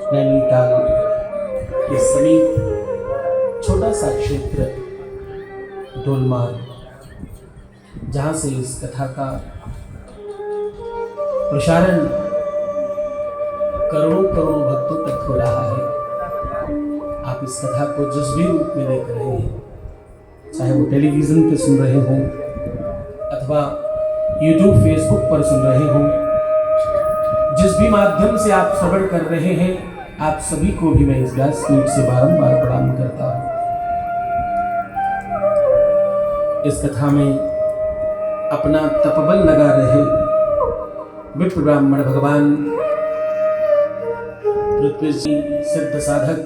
नैनीताल के समीप छोटा सा क्षेत्र डोलमार, जहाँ से इस कथा का प्रसारण करोड़ों करोड़ों भक्तों तक हो रहा है। आप इस कथा को जिस भी रूप में देख रहे हैं, चाहे वो टेलीविज़न पे सुन रहे हों अथवा यूट्यूब फेसबुक पर सुन रहे हों, जिस भी माध्यम से आप श्रवण कर रहे हैं, आप सभी को भी मैं इस व्यासपीठ से बारंबार प्रणाम करता हूँ। इस कथा में अपना तपबल लगा रहे विप्र ब्राह्मण भगवान पृथ्वी जी, सिद्ध साधक,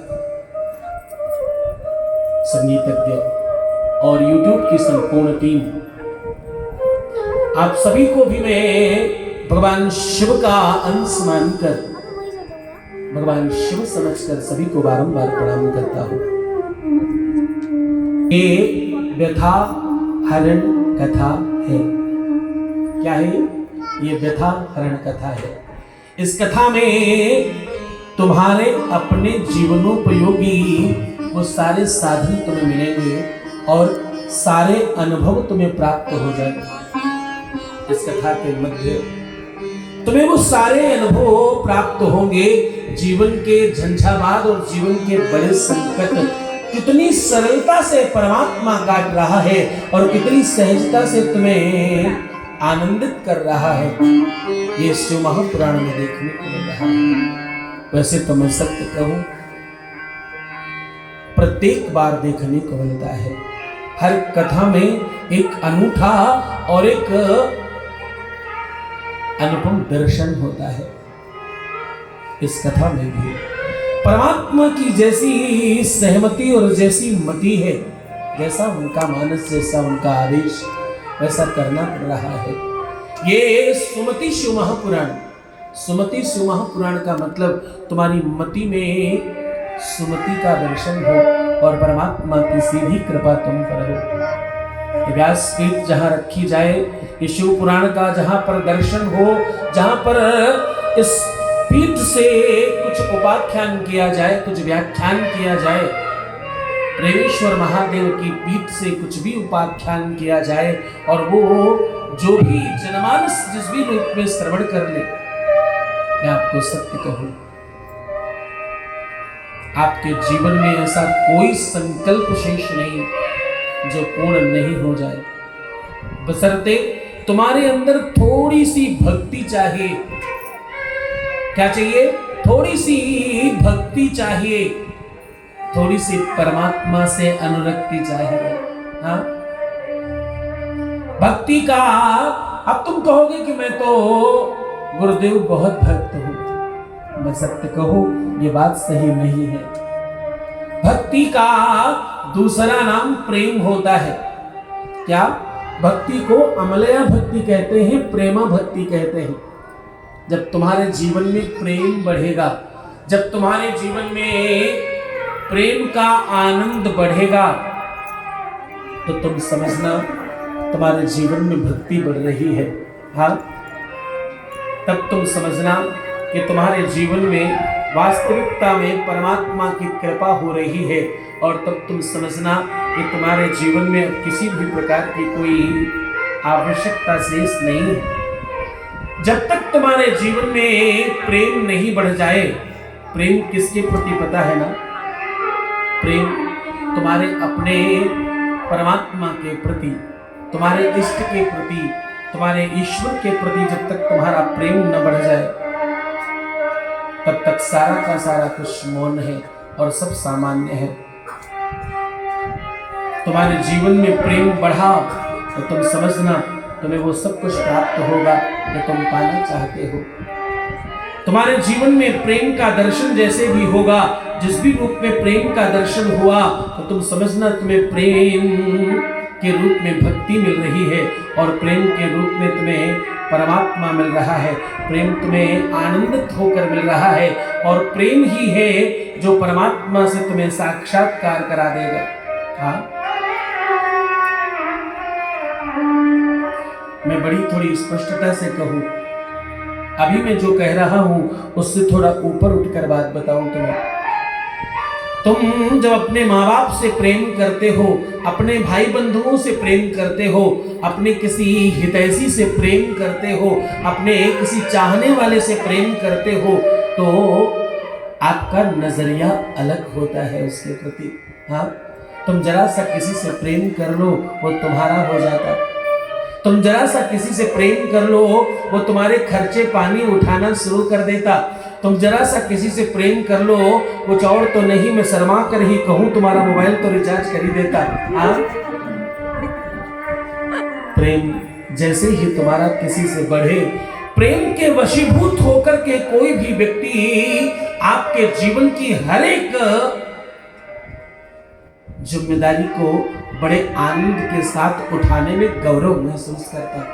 संगीतज्ञ और यूट्यूब की संपूर्ण टीम, आप सभी को भी मैं भगवान शिव का अंश मानकर, भगवान शिव समझकर सभी को बारंबार प्रणाम करता हूं। ये व्यथा हरण कथा है। क्या है ये? व्यथा हरण कथा है। इस कथा में तुम्हारे अपने जीवनोपयोगी वो सारे साधन तुम्हें मिलेंगे और सारे अनुभव तुम्हें प्राप्त हो जाएंगे। इस कथा के मध्य तुम्हें वो सारे अनुभव प्राप्त होंगे। जीवन के झंझावात और जीवन के बड़े संकट कितनी सरलता से परमात्मा काट रहा है और कितनी सहजता से तुम्हें आनंदित कर रहा है, ये शिव महापुराण में देखने को मिल रहा है। वैसे तो मैं सत्य कहूं, प्रत्येक बार देखने को मिलता है। हर कथा में एक अनूठा और एक अनुपम दर्शन होता है। इस कथा में भी परमात्मा की जैसी सहमति और जैसी मति है, जैसा उनका मानस, जैसा उनका आदेश, वैसा करना पड़ रहा है। ये सुमति शिव महापुराण, सुमति शिव महापुराण का मतलब तुम्हारी मति में सुमति का दर्शन हो और परमात्मा की सीधी कृपा तुम पर हो। व्यासपीठ जहां रखी जाए, ये शिव पुराण का जहां पर दर्शन हो, जहां पर इस पीठ से कुछ उपाख्यान किया जाए, कुछ व्याख्यान किया जाए, प्रेमेश्वर महादेव की पीठ से कुछ भी उपाख्यान किया जाए और वो जो भी जनमानस जिस भी रूप में श्रवण कर ले, मैं आपको सत्य कहूं, आपके जीवन में ऐसा कोई संकल्प शेष नहीं जो पूर्ण नहीं हो जाए, बशर्ते तुम्हारे अंदर थोड़ी सी भक्ति चाहिए। क्या चाहिए? थोड़ी सी भक्ति चाहिए, थोड़ी सी परमात्मा से अनुरक्ति चाहिए। हाँ, भक्ति का अब तुम कहोगे कि मैं तो गुरुदेव बहुत भक्त हूं। मैं सत्य कहूं, ये बात सही नहीं है। भक्ति का दूसरा नाम प्रेम होता है। क्या? भक्ति को अमलया भक्ति कहते हैं, प्रेमा भक्ति कहते हैं। जब तुम्हारे जीवन में प्रेम बढ़ेगा, जब तुम्हारे जीवन में प्रेम का आनंद बढ़ेगा, तो तुम समझना तुम्हारे जीवन में भक्ति बढ़ रही है। हाँ, तब तुम समझना कि तुम्हारे जीवन में वास्तविकता में परमात्मा की कृपा हो रही है और तब तुम समझना कि तुम्हारे जीवन में किसी भी प्रकार की कोई आवश्यकता शेष नहीं है। जब तक तुम्हारे जीवन में प्रेम नहीं बढ़ जाए, प्रेम किसके प्रति पता है ना? प्रेम तुम्हारे अपने परमात्मा के प्रति, तुम्हारे इष्ट के प्रति, तुम्हारे ईश्वर के प्रति जब तक तुम्हारा प्रेम न बढ़ जाए, तब तक सारा का सारा कुछ मौन है और सब सामान्य है। तुम्हारे जीवन में प्रेम बढ़ा तो तुम समझना तुम्हें वो सब कुछ प्राप्त होगा जो तुम पाना चाहते हो। तुम्हारे जीवन में प्रेम का दर्शन जैसे भी होगा, जिस भी रूप में प्रेम का दर्शन हुआ, तो तुम समझना तुम्हें प्रेम के रूप में भक्ति मिल रही है और प्रेम के रूप में तुम्हें परमात्मा मिल रहा है। प्रेम तुम्हें आनंदित होकर मिल रहा है और प्रेम ही है जो परमात्मा से तुम्हें साक्षात्कार करा देगा। हाँ, मैं बड़ी थोड़ी स्पष्टता से कहूं, अभी मैं जो कह रहा हूं उससे थोड़ा ऊपर उठकर बात बताऊं तुम्हें। तुम जब अपने माँ बाप से प्रेम करते हो, अपने भाई बंधुओं से प्रेम करते हो, अपने किसी हितैषी से प्रेम करते हो, अपने किसी चाहने वाले से प्रेम करते हो, तो आपका नजरिया अलग होता है उसके प्रति। हाँ, तुम जरा सा किसी से प्रेम कर लो, वो तुम्हारा हो जाता। तुम जरा सा किसी से प्रेम कर लो, वो तुम्हारे खर्चे पानी उठाना शुरू कर देता। तुम जरा सा किसी से प्रेम कर लो, कुछ और तो नहीं, मैं शर्मा कर ही कहूं तुम्हारा मोबाइल तो रिचार्ज कर ही देता। हाँ, प्रेम जैसे ही तुम्हारा किसी से बढ़े, प्रेम के वशीभूत होकर के कोई भी व्यक्ति आपके जीवन की हर एक जिम्मेदारी को बड़े आनंद के साथ उठाने में गौरव महसूस करता है।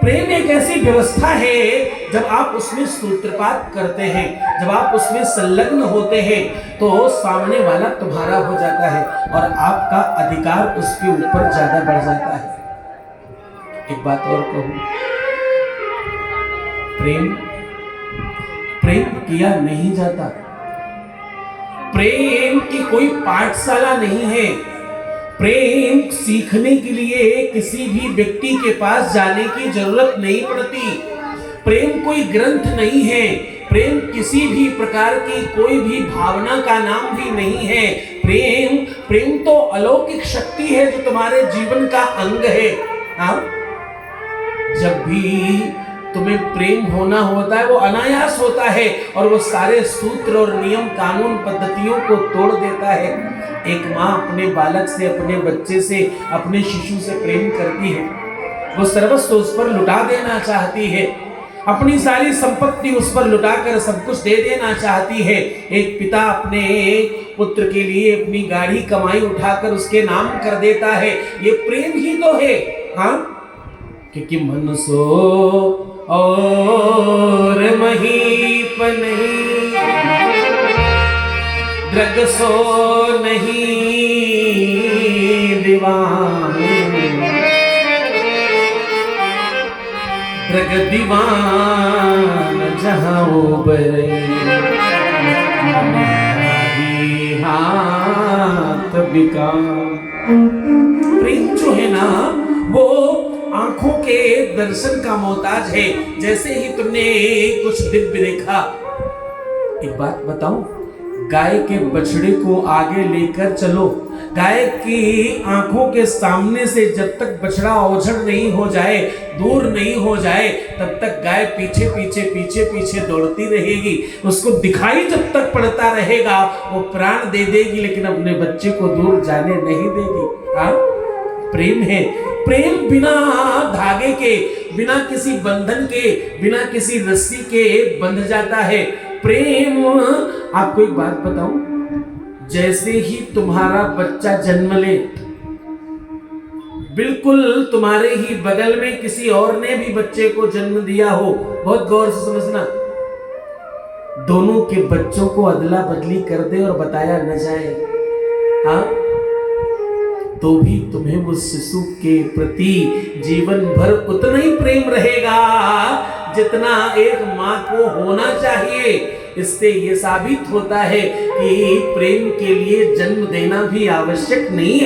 प्रेम एक ऐसी व्यवस्था है, जब आप उसमें सूत्रपात करते हैं, जब आप उसमें संलग्न होते हैं, तो सामने वाला तुम्हारा हो जाता है और आपका अधिकार उसके ऊपर ज्यादा बढ़ जाता है। एक बात और कहूं, प्रेम किया नहीं जाता। प्रेम की कोई पाठशाला नहीं है। प्रेम सीखने के लिए किसी भी व्यक्ति के पास जाने की जरूरत नहीं पड़ती। प्रेम कोई ग्रंथ नहीं है। प्रेम किसी भी प्रकार की कोई भी भावना का नाम भी नहीं है। प्रेम तो अलौकिक शक्ति है जो तुम्हारे जीवन का अंग है। हाँ? जब भी तुम्हें प्रेम होना होता है, वो अनायास होता है और वो सारे सूत्र और नियम कानून पद्धतियों को तोड़ देता है। एक माँ अपने बालक से, अपने बच्चे से, अपने शिशु से प्रेम करती है। वो सर्वस्व उस पर लुटा देना चाहती है, अपनी सारी संपत्ति उस पर लुटाकर सब कुछ दे देना चाहती है। एक पिता अपने पुत्र के लिए अपनी गाड़ी कमाई उठाकर उसके नाम कर देता है। ये प्रेम ही तो है। हाँ, क्योंकि मन सो और महीप नहीं, द्रग सो नहीं दीवान, द्रग दीवान जहां उबरे हाथ बिका। प्रेम जो है ना, वो आंखों के दर्शन का मोहताज है। जैसे ही तुमने कुछ दिव्य देखा, एक बात बताऊं, गाय के बछड़े को आगे लेकर चलो, गाय की आंखों के सामने से जब तक बछड़ा ओझड़ नहीं हो जाए, दूर नहीं हो जाए, तब तक गाय पीछे पीछे पीछे पीछे दौड़ती रहेगी। उसको दिखाई जब तक पड़ता रहेगा, वो प्राण दे देगी, लेकिन अपने बच्चे को दूर जाने नहीं देगी। हाँ, प्रेम है। प्रेम बिना धागे के, बिना किसी बंधन के, बिना किसी रस्सी के बंध जाता है। प्रेम, आपको एक बात बताऊं, जैसे ही तुम्हारा बच्चा जन्म ले, बिल्कुल तुम्हारे ही बगल में किसी और ने भी बच्चे को जन्म दिया हो, बहुत गौर से समझना, दोनों के बच्चों को अदला बदली कर दे और बताया न जाए, हाँ, तो भी तुम्हें उस शिशु के प्रति जीवन भर उतना ही प्रेम रहेगा जितना एक माँ को होना चाहिए। इससे यह साबित होता है कि प्रेम के लिए जन्म देना भी आवश्यक नहीं है।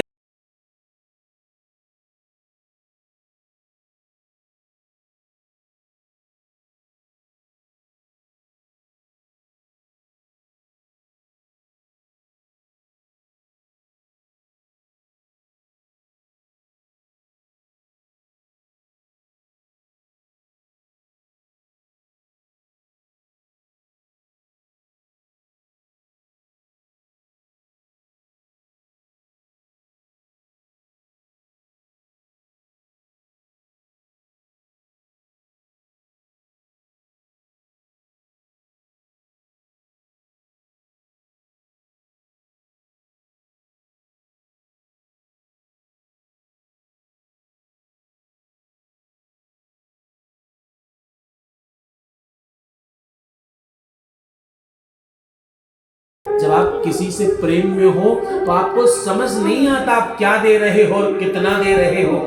जब आप किसी से प्रेम में हो तो आपको समझ नहीं आता आप क्या दे रहे हो और कितना दे रहे हो।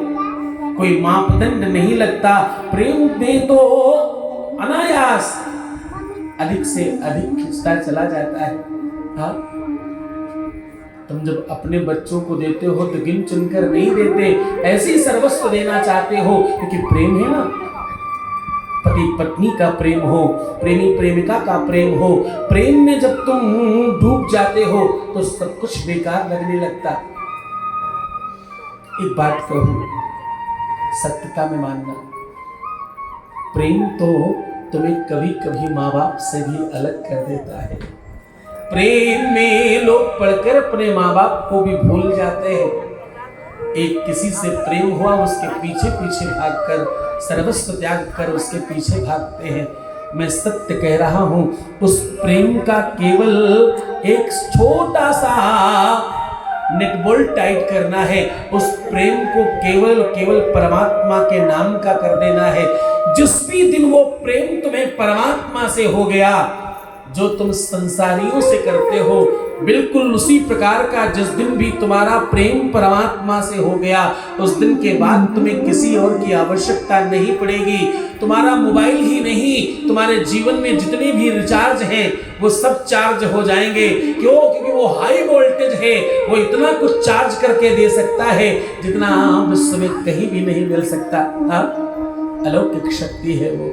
कोई मापदंड नहीं लगता। प्रेम में तो अनायास अधिक से अधिक खिंचता चला जाता है। हाँ, तुम जब अपने बच्चों को देते हो तो गिन चुनकर नहीं देते, ऐसे ही सर्वस्व देना चाहते हो, क्योंकि प्रेम है ना। पति पत्नी का प्रेम हो, प्रेमी प्रेमिका का प्रेम हो, प्रेम में जब तुम डूब जाते हो तो सब कुछ बेकार लगने लगता। एक बात कहूं, सत्यता में मानना, प्रेम तो तुम्हें कभी कभी माँ बाप से भी अलग कर देता है। प्रेम में लोग पढ़कर अपने माँ बाप को भी भूल जाते हैं। एक किसी से प्रेम हुआ, उसके पीछे पीछे भागकर, सर्वस्व त्याग कर उसके पीछे भागते हैं। मैं सत्य कह रहा हूं, उस प्रेम का केवल एक छोटा सा नेटबॉल टाइट करना है। उस प्रेम को केवल परमात्मा के नाम का कर देना है। जिस भी दिन वो प्रेम तुम्हें परमात्मा से हो गया, जो तुम संसारियों से करते हो, बिल्कुल उसी प्रकार का जिस दिन भी तुम्हारा प्रेम परमात्मा से हो गया, उस दिन के बाद तुम्हें किसी और की आवश्यकता नहीं पड़ेगी। तुम्हारा मोबाइल ही नहीं, तुम्हारे जीवन में जितने भी रिचार्ज हैं वो सब चार्ज हो जाएंगे। क्यों? क्योंकि वो हाई वोल्टेज है, वो इतना कुछ चार्ज करके दे सकता है जितना विश्व में कहीं भी नहीं मिल सकता। अलौकिक शक्ति है वो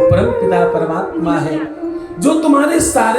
परम पिता परमात्मा है, जो तुम्हारे सारे